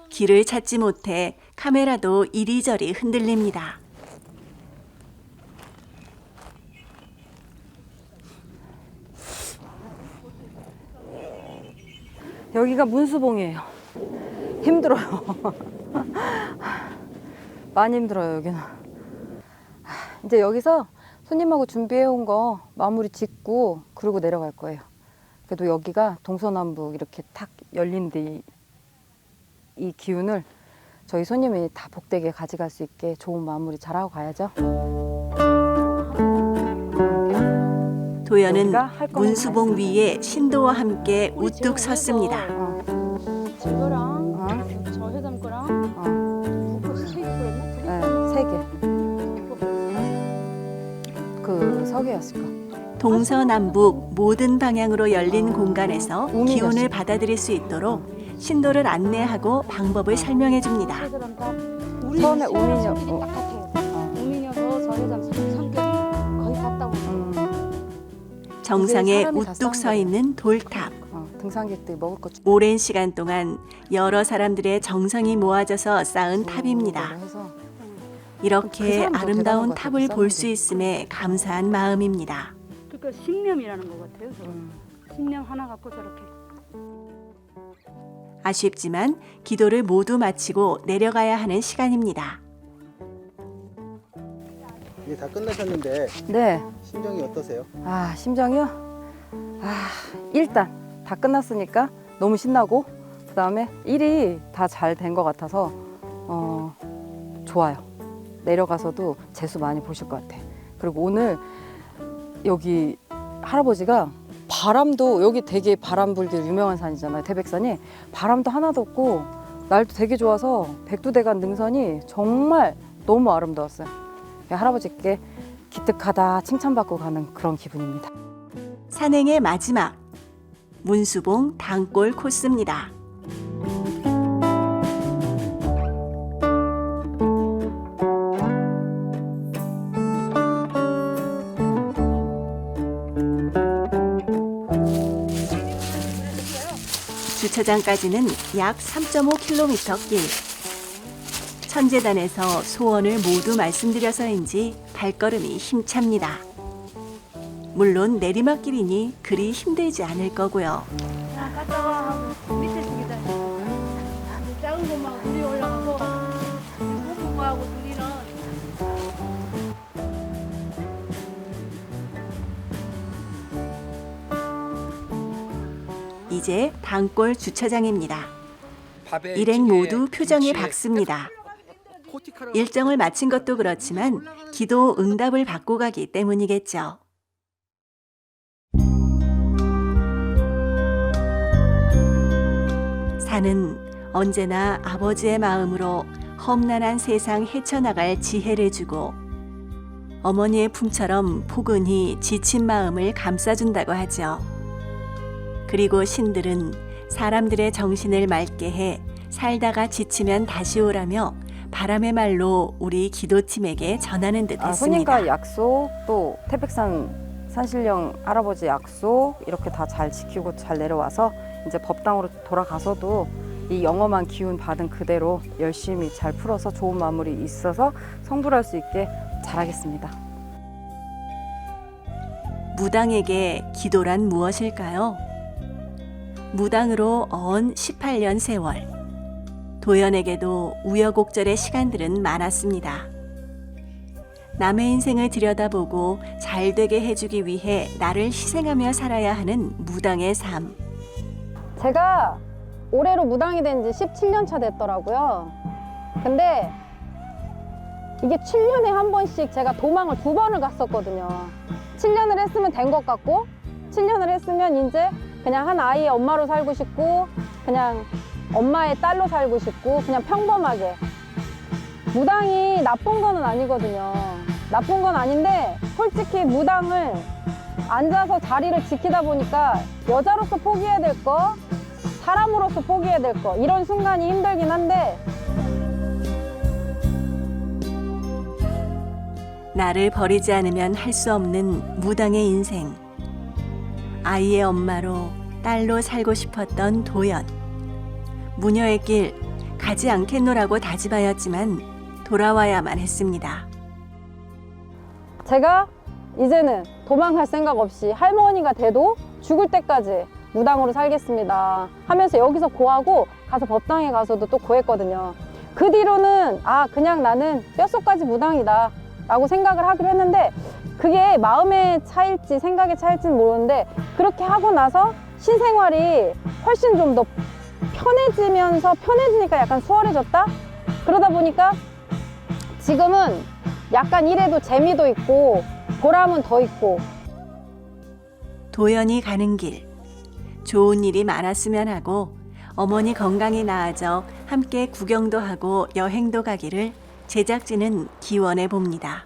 길을 찾지 못해 카메라도 이리저리 흔들립니다. 여기가 문수봉이에요. 힘들어요. 많이 힘들어요, 여기는. 이제 여기서 손님하고 준비해온 거 마무리 짓고 그러고 내려갈 거예요. 그래도 여기가 동서남북 이렇게 탁 열린데 이 기운을 저희 손님이 다 복되게 가져갈 수 있게 좋은 마무리 잘하고 가야죠. 도연은 여기가 할 거는 문수봉 다 위에 신도와 함께 우뚝 섰습니다. 제거랑 저 회장 거랑 묶어서 3개 그랬나? 네, 3개. 그 서개였을 거. 동서남북 모든 방향으로 열린 공간에서 우미가 기운을 씨. 받아들일 수 있도록 신도를 안내하고 방법을 설명해 줍니다. 처음에 우민여. 성격이 똑같아요. 우민여서 저 회장 성격이 거의 같다고. 정상에 이게 사람이 다 우뚝 서 싸운 있는 돌탑. 등산객들 먹을 거 오랜 시간 동안 여러 사람들의 정성이 모아져서 쌓은 탑입니다. 해서 그 이렇게 사람이 더 아름다운 대단한 것 탑을 같아요, 볼 쌓는 수 게. 있음에 감사한 마음입니다. 그러니까 신념이라는 것 같아요. 저는. 신념 하나 갖고 저렇게. 아쉽지만 기도를 모두 마치고 내려가야 하는 시간입니다. 이게 다 끝나셨는데 네. 심정이 어떠세요? 심정이요? 일단 다 끝났으니까 너무 신나고 그다음에 일이 다 잘 된 것 같아서 좋아요. 내려가서도 재수 많이 보실 것 같아. 그리고 오늘 여기 할아버지가 바람도 여기 되게 바람 불기 유명한 산이잖아요. 태백산이 바람도 하나도 없고 날도 되게 좋아서 백두대간 능선이 정말 너무 아름다웠어요. 할아버지께 기특하다 칭찬받고 가는 그런 기분입니다. 산행의 마지막 문수봉 단골 코스입니다. 주차장까지는 약 3.5km 길. 천재단에서 소원을 모두 말씀드려서인지 발걸음이 힘찹니다. 물론 내리막길이니 그리 힘들지 않을 거고요. 갔다 와 하고 밑에 죽이다. 작은 것만 우리 올라가고 무슨 거하고 둘이는 이제 단골 주차장입니다. 일행 모두 표정이 밝습니다. 일정을 마친 것도 그렇지만 기도 응답을 받고 가기 때문이겠죠. 산은 언제나 아버지의 마음으로 험난한 세상 헤쳐나갈 지혜를 주고 어머니의 품처럼 포근히 지친 마음을 감싸준다고 하죠. 그리고 신들은 사람들의 정신을 맑게 해 살다가 지치면 다시 오라며 바람의 말로 우리 기도팀에게 전하는 듯 했습니다. 손님과 약속, 또 태백산 산신령 할아버지 약속 이렇게 다 잘 지키고 잘 내려와서 이제 법당으로 돌아가서도 이 영험한 기운 받은 그대로 열심히 잘 풀어서 좋은 마무리 있어서 성불할 수 있게 잘하겠습니다. 무당에게 기도란 무엇일까요? 무당으로 언 18년 세월. 도연에게도 우여곡절의 시간들은 많았습니다. 남의 인생을 들여다보고 잘 되게 해주기 위해 나를 희생하며 살아야 하는 무당의 삶. 제가 올해로 무당이 된 지 17년 차 됐더라고요. 근데 이게 7년에 한 번씩 제가 도망을 2번을 갔었거든요. 7년을 했으면 된 것 같고 7년을 했으면 이제 그냥 한 아이의 엄마로 살고 싶고 그냥 엄마의 딸로 살고 싶고 그냥 평범하게. 무당이 나쁜 거는 아니거든요. 나쁜 건 아닌데 솔직히 무당을 앉아서 자리를 지키다 보니까 여자로서 포기해야 될 거, 사람으로서 포기해야 될 거, 이런 순간이 힘들긴 한데 나를 버리지 않으면 할 수 없는 무당의 인생. 아이의 엄마로 딸로 살고 싶었던 도연. 무녀의 길 가지 않겠노라고 다짐하였지만 돌아와야만 했습니다. 제가 이제는 도망갈 생각 없이 할머니가 돼도 죽을 때까지 무당으로 살겠습니다 하면서 여기서 고하고 가서 법당에 가서도 또 고했거든요. 그 뒤로는 그냥 나는 뼛속까지 무당이다 라고 생각을 하기로 했는데 그게 마음의 차일지 생각의 차일지는 모르는데 그렇게 하고 나서 신생활이 훨씬 좀 더 편해지니까 약간 수월해졌다? 그러다 보니까 지금은 약간 일에도 재미도 있고 보람은 더 있고. 도연이 가는 길. 좋은 일이 많았으면 하고 어머니 건강이 나아져 함께 구경도 하고 여행도 가기를 제작진은 기원해 봅니다.